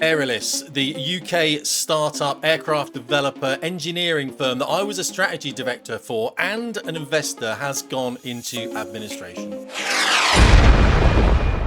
Aeralis, the UK startup aircraft developer engineering firm that I was a strategy director for and an investor, has gone into administration.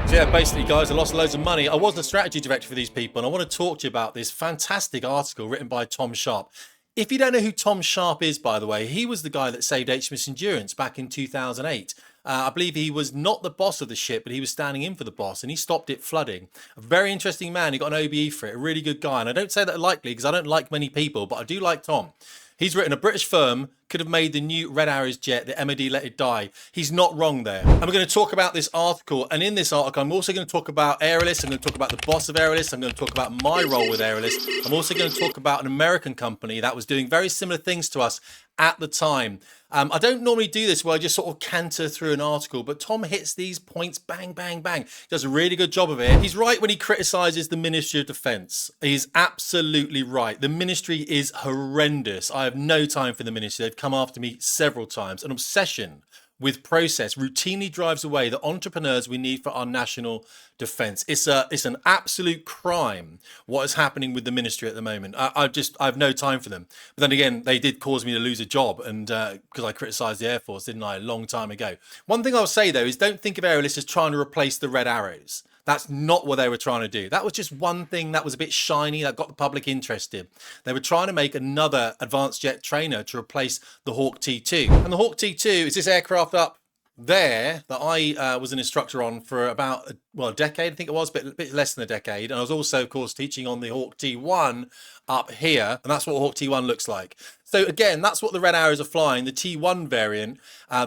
So yeah, basically, guys, I lost loads of money. I was the strategy director for these people, and I want to talk to you about this fantastic article written by Tom Sharp. If you don't know who Tom Sharp is, by the way, he was the guy that saved HMS Endurance back in 2008. I believe he was not the boss of the ship, but he was standing in for the boss, and he stopped it flooding. A very interesting man. He got an OBE for it. A really good guy. And I don't say that lightly because I don't like many people, but I do like Tom. He's written a British firm could have made the new Red Arrows jet, the MOD let it die. He's not wrong there. And we're going to talk about this article. And in this article, I'm also going to talk about Aeralis. I'm going to talk about the boss of Aeralis. I'm going to talk about my role with Aeralis. I'm also going to talk about an American company that was doing very similar things to us at the time. I don't normally do this where I just sort of canter through an article, but Tom hits these points bang, bang, bang. He does a really good job of it. He's right when he criticizes the Ministry of Defence. He's absolutely right. The ministry is horrendous. I have no time for the ministry. They've come after me several times. An obsession with process routinely drives away the entrepreneurs we need for our national defence. It's an absolute crime what is happening with the ministry at the moment. I have no time for them. But then again, they did cause me to lose a job, and because I criticised the Air Force, didn't I, a long time ago. One thing I'll say though is don't think of Aeralis as trying to replace the Red Arrows. That's not what they were trying to do. That was just one thing that was a bit shiny that got the public interested. They were trying to make another advanced jet trainer to replace the Hawk T2. And the Hawk T2 is this aircraft up there that I was an instructor on for about a decade, I think it was, but a bit less than a decade. And I was also, of course, teaching on the Hawk T1 up here, and that's what Hawk T1 looks like. So again, that's what the Red Arrows are flying, the T1 variant.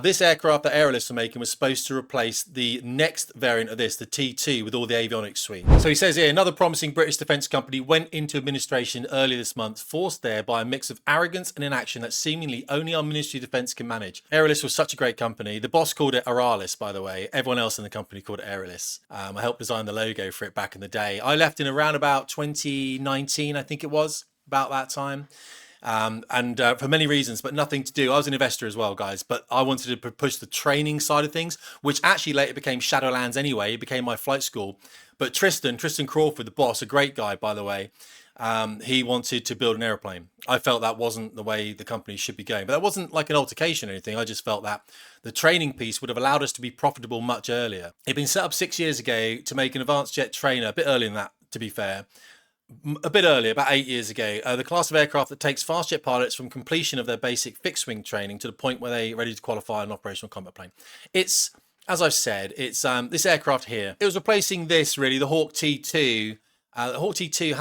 This aircraft that Aeralis are making was supposed to replace the next variant of this, the T2, with all the avionics suite. So he says here, another promising British defence company went into administration earlier this month, forced there by a mix of arrogance and inaction that seemingly only our Ministry of Defence can manage. Aeralis was such a great company. The boss called it Aeralis, by the way. Everyone else in the company called it Aeralis. I helped design the logo for it back in the day. I left in around about 2019, I think it was, about that time. For many reasons, but nothing to do. I was an investor as well, guys, but I wanted to push the training side of things, which actually later became Shadowlands anyway. It became my flight school. But Tristan Crawford, the boss, a great guy, by the way, he wanted to build an airplane. I felt that wasn't the way the company should be going, but that wasn't like an altercation or anything. I just felt that the training piece would have allowed us to be profitable much earlier. It'd been set up 6 years ago to make an advanced jet trainer, a bit earlier than that, to be fair. A bit earlier, about 8 years ago, the class of aircraft that takes fast jet pilots from completion of their basic fixed wing training to the point where they're ready to qualify an operational combat plane. It's, as I've said, it's this aircraft here. It was replacing this, really, the Hawk T2. The Hawk T2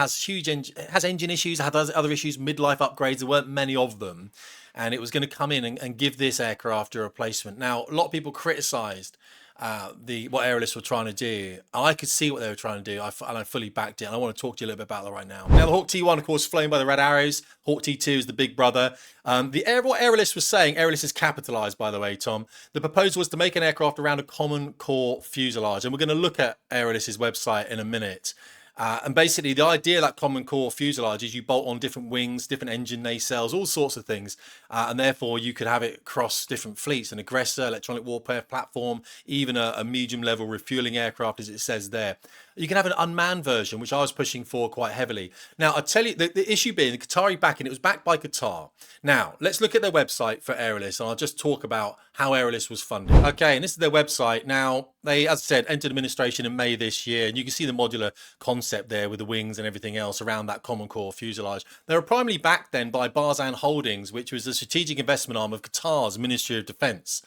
has engine issues, had other issues, midlife upgrades. There weren't many of them. And it was going to come in and give this aircraft a replacement. Now, a lot of people criticised what Aeralis were trying to do. And I could see what they were trying to do, and I fully backed it. And I want to talk to you a little bit about that right now. Now, the Hawk T1, of course, flown by the Red Arrows. Hawk T2 is the big brother. What Aeralis was saying, Aeralis is capitalised, by the way, Tom. The proposal was to make an aircraft around a common core fuselage. And we're going to look at Aeralis's website in a minute. And basically, the idea of that common core fuselage is you bolt on different wings, different engine nacelles, all sorts of things. And therefore, you could have it across different fleets, an aggressor, electronic warfare platform, even a medium-level refueling aircraft, as it says there. You can have an unmanned version, which I was pushing for quite heavily. Now, I tell you, the issue being the Qatari backing, it was backed by Qatar. Now, let's look at their website for Aeralis, and I'll just talk about how Aeralis was funded. Okay, and this is their website. Now, they, as I said, entered administration in May this year, and you can see the modular concept there with the wings and everything else around that common core fuselage. They were primarily backed then by Barzan Holdings, which was the strategic investment arm of Qatar's Ministry of Defence.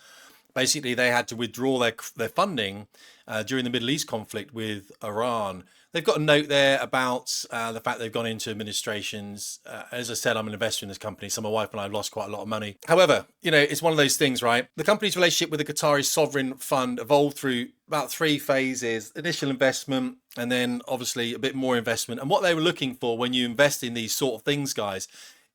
Basically, they had to withdraw their funding during the Middle East conflict with Iran. They've got a note there about the fact they've gone into administrations. As I said, I'm an investor in this company, so my wife and I have lost quite a lot of money. However, you know, it's one of those things, right? The company's relationship with the Qatari sovereign fund evolved through about 3 phases: initial investment, and then obviously a bit more investment. And what they were looking for when you invest in these sort of things, guys,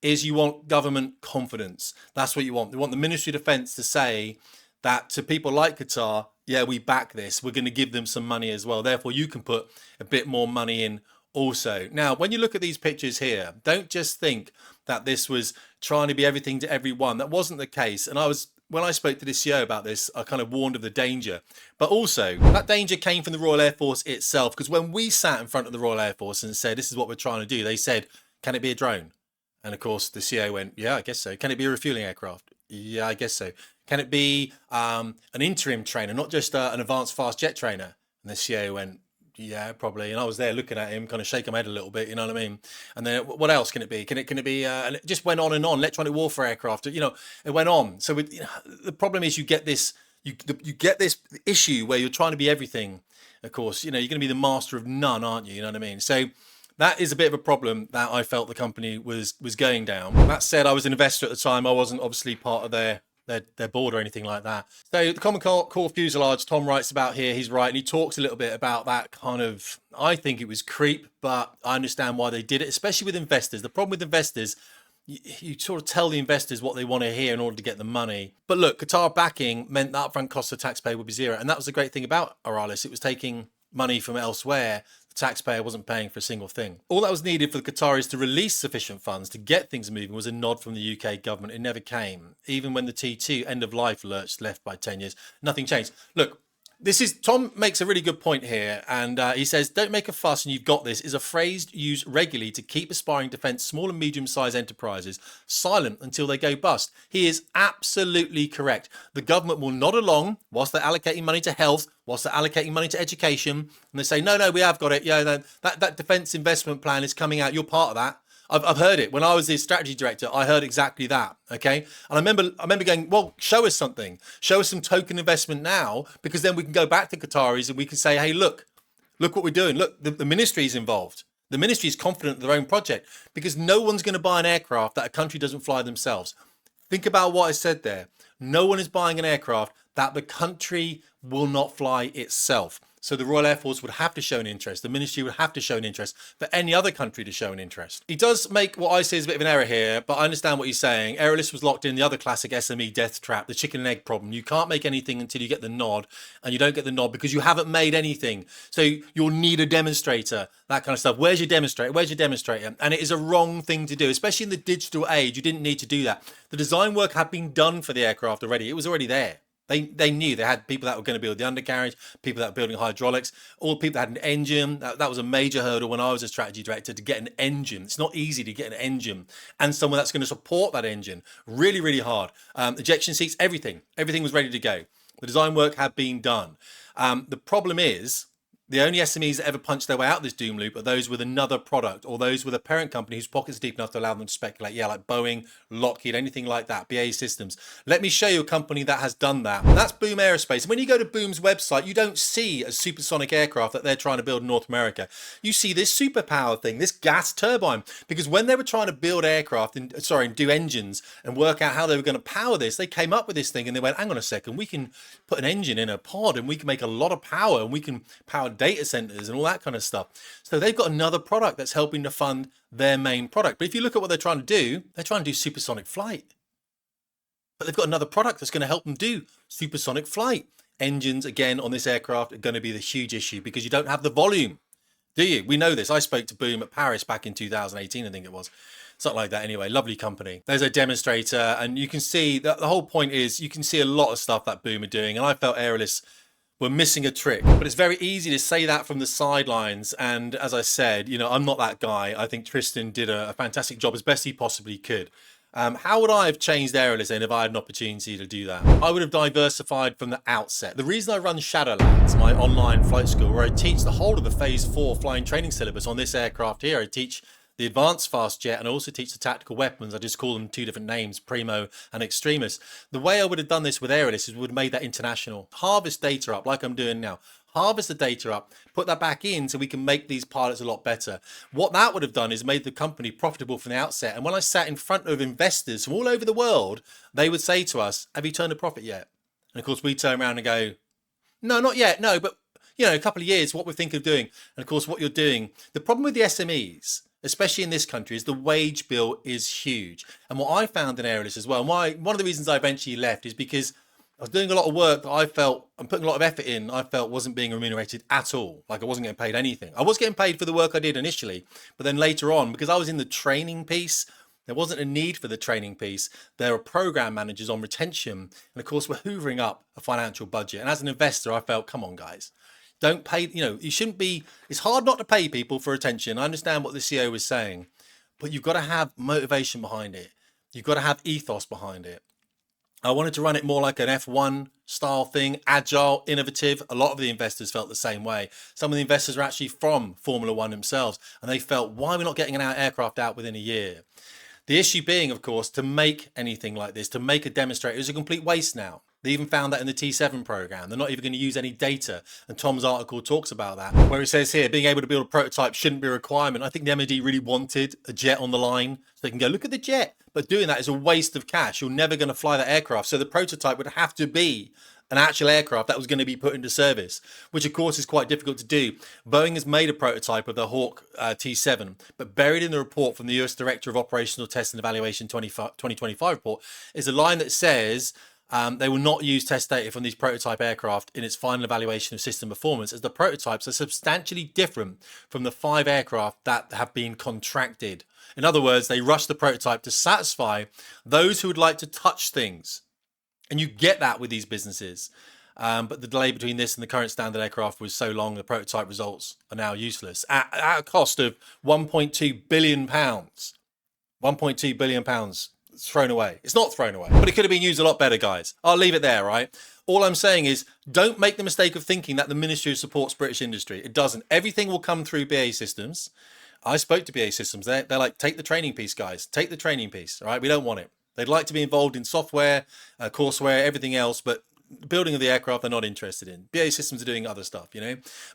is you want government confidence. That's what you want. They want the Ministry of Defence to say that to people like Qatar, yeah, we back this. We're going to give them some money as well. Therefore, you can put a bit more money in also. Now, when you look at these pictures here, don't just think that this was trying to be everything to everyone. That wasn't the case. And I was when I spoke to the CEO about this, I kind of warned of the danger. But also, that danger came from the Royal Air Force itself, because when we sat in front of the Royal Air Force and said, this is what we're trying to do, they said, can it be a drone? And of course, the CEO went, yeah, I guess so. Can it be a refueling aircraft? Yeah, I guess so. Can it be an interim trainer, not just an advanced fast jet trainer? And the CEO went, yeah, probably. And I was there looking at him, kind of shaking my head a little bit, you know what I mean? And then what else can it be? Can it be, and it just went on and on, electronic warfare aircraft, you know, it went on. So the problem is you get this issue where you're trying to be everything. Of course, you know, you're going to be the master of none, aren't you? You know what I mean? So that is a bit of a problem that I felt the company was going down. That said, I was an investor at the time. I wasn't obviously part of their board or anything like that. So the Common Core fuselage, Tom writes about here, he's right, and he talks a little bit about that kind of, I think it was creep, but I understand why they did it, especially with investors. The problem with investors, you sort of tell the investors what they want to hear in order to get the money. But look, Qatar backing meant the upfront cost of the taxpayer would be zero. And that was the great thing about Aeralis. It was taking money from elsewhere. The taxpayer wasn't paying for a single thing. All that was needed for the Qataris to release sufficient funds to get things moving was a nod from the UK government. It never came. Even when the T2 end of life lurched left by 10 years, nothing changed. Look, Tom makes a really good point here, and he says, don't make a fuss and you've got this, is a phrase used regularly to keep aspiring defence small and medium-sized enterprises silent until they go bust. He is absolutely correct. The government will nod along whilst they're allocating money to health, whilst they're allocating money to education, and they say, no, we have got it. Yeah, that defence investment plan is coming out. You're part of that. I've heard it. When I was the strategy director, I heard exactly that. Okay. And I remember going, well, show us something. Show us some token investment now, because then we can go back to Qataris and we can say, hey, look what we're doing. Look, the ministry is involved. The ministry is confident in their own project, because no one's going to buy an aircraft that a country doesn't fly themselves. Think about what I said there. No one is buying an aircraft that the country will not fly itself. So the Royal Air Force would have to show an interest. The ministry would have to show an interest for any other country to show an interest. He does make what I see as a bit of an error here, but I understand what he's saying. Aeralis was locked in the other classic SME death trap, the chicken and egg problem. You can't make anything until you get the nod, and you don't get the nod because you haven't made anything. So you'll need a demonstrator, that kind of stuff. Where's your demonstrator? Where's your demonstrator? And it is a wrong thing to do, especially in the digital age. You didn't need to do that. The design work had been done for the aircraft already. It was already there. They knew they had people that were going to build the undercarriage, people that were building hydraulics, all the people that had an engine. That was a major hurdle when I was a strategy director, to get an engine. It's not easy to get an engine and someone that's going to support that engine. Really, really hard. Ejection seats, everything was ready to go. The design work had been done. The problem is, the only SMEs that ever punch their way out of this doom loop are those with another product, or those with a parent company whose pockets are deep enough to allow them to speculate. Yeah, like Boeing, Lockheed, anything like that, BAE Systems. Let me show you a company that has done that. That's Boom Aerospace. And when you go to Boom's website, you don't see a supersonic aircraft that they're trying to build in North America. You see this superpower thing, this gas turbine. Because when they were trying to build aircraft and do engines and work out how they were going to power this, they came up with this thing and they went, hang on a second, we can put an engine in a pod and we can make a lot of power, and we can power data centers and all that kind of stuff. So they've got another product that's helping to fund their main product. But if you look at what they're trying to do, they're trying to do supersonic flight. But they've got another product that's going to help them do supersonic flight. Engines, again, on this aircraft are going to be the huge issue, because you don't have the volume, do you? We know this. I spoke to Boom at Paris back in 2018, I think it was. Something like that anyway. Lovely company. There's a demonstrator, and you can see that the whole point is you can see a lot of stuff that Boom are doing, and I felt Aeralis were missing a trick. But it's very easy to say that from the sidelines, and as I said, you know, I'm not that guy. I think Tristan did a fantastic job as best he possibly could. How would I have changed Aeralis then if I had an opportunity to do that? I would have diversified from the outset. The reason I run Shadowlands, my online flight school, where I teach the whole of the Phase 4 flying training syllabus on this aircraft here, I teach the advanced fast jet and also teach the tactical weapons. I just call them two different names, Primo and Extremis. The way I would have done this with Aeralis is would have made that international. Harvest data up like I'm doing now. Harvest the data up, put that back in so we can make these pilots a lot better. What that would have done is made the company profitable from the outset. And when I sat in front of investors from all over the world, they would say to us, have you turned a profit yet? And of course we turn around and go, no, not yet. No, but you know, a couple of years, what we're thinking of doing. And of course, what you're doing. The problem with the SMEs, especially in this country, is the wage bill is huge. And what I found in Aeralis as well, and one of the reasons I eventually left is because I was doing a lot of work that I felt, and putting a lot of effort in, I felt wasn't being remunerated at all. Like I wasn't getting paid anything. I was getting paid for the work I did initially, but then later on, because I was in the training piece, There wasn't a need for the training piece. There are program managers on retention. And of course, we're hoovering up a financial budget. And as an investor, I felt, come on, guys, don't pay, you shouldn't be, it's hard not to pay people for attention. I understand what the CEO was saying, but you've got to have motivation behind it. You've got to have ethos behind it. I wanted to run it more like an F1 style thing, agile, innovative. A lot of the investors felt the same way. Some of the investors are actually from Formula One themselves, and they felt, why are we not getting an aircraft out within a year? The issue being, of course, to make anything like this, to make a demonstrator, is a complete waste now. They even found that in the T7 program. They're not even going to use any data. And Tom's article talks about that, where it says here, being able to build a prototype shouldn't be a requirement. I think the MOD really wanted a jet on the line so they can go, look at the jet. But doing that is a waste of cash. You're never going to fly that aircraft. So the prototype would have to be an actual aircraft that was going to be put into service, which of course is quite difficult to do. Boeing has made a prototype of the Hawk T7, but buried in the report from the US Director of Operational Test and Evaluation 2025 report is a line that says they will not use test data from these prototype aircraft in its final evaluation of system performance, as the prototypes are substantially different from the 5 aircraft that have been contracted. In other words, they rushed the prototype to satisfy those who would like to touch things. And you get that with these businesses. But the delay between this and the current standard aircraft was so long, the prototype results are now useless. At a cost of £1.2 billion. £1.2 billion thrown away. It's not thrown away, but it could have been used a lot better, guys. I'll leave it there, right? All I'm saying is, don't make the mistake of thinking that the Ministry supports British industry. It doesn't. Everything will come through BAE Systems. I spoke to BAE Systems. They're like, take the training piece, guys. Take the training piece, all right? We don't want it. They'd like to be involved in software, courseware, everything else, but building of the aircraft they're not interested in. BAE Systems are doing other stuff,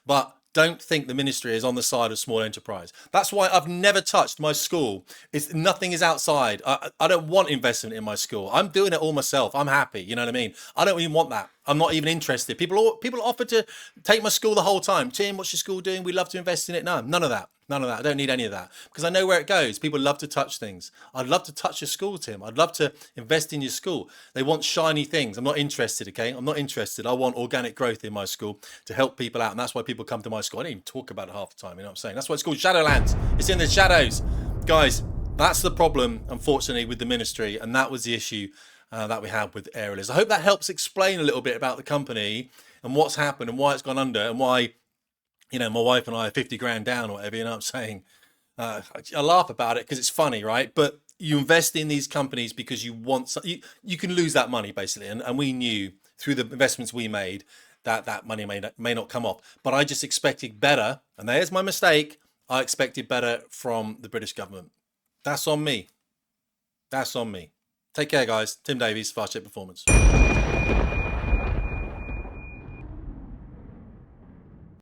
But don't think the ministry is on the side of small enterprise. That's why I've never touched my school. Nothing is outside. I don't want investment in my school. I'm doing it all myself. I'm happy. You know what I mean? I don't even want that. I'm not even interested. People offer to take my school the whole time. Tim, what's your school doing? We'd love to invest in it. No, none of that. None of that. I don't need any of that because I know where it goes. People love to touch things. I'd love to touch your school, Tim. I'd love to invest in your school. They want shiny things. I'm not interested, okay? I'm not interested. I want organic growth in my school to help people out. And that's why people come to my school. I don't even talk about it half the time. You know what I'm saying? That's why it's called Shadowlands. It's in the shadows. Guys, that's the problem, unfortunately, with the ministry. And that was the issue that we had with Aeralis. I hope that helps explain a little bit about the company and what's happened and why it's gone under and why, my wife and I are 50 grand down or whatever, you know what I'm saying? I laugh about it because it's funny, right? But you invest in these companies because you want, you can lose that money basically. And we knew through the investments we made that money may not come off. But I just expected better. And there's my mistake. I expected better from the British government. That's on me. That's on me. Take care, guys. Tim Davies, Fast Jet Performance.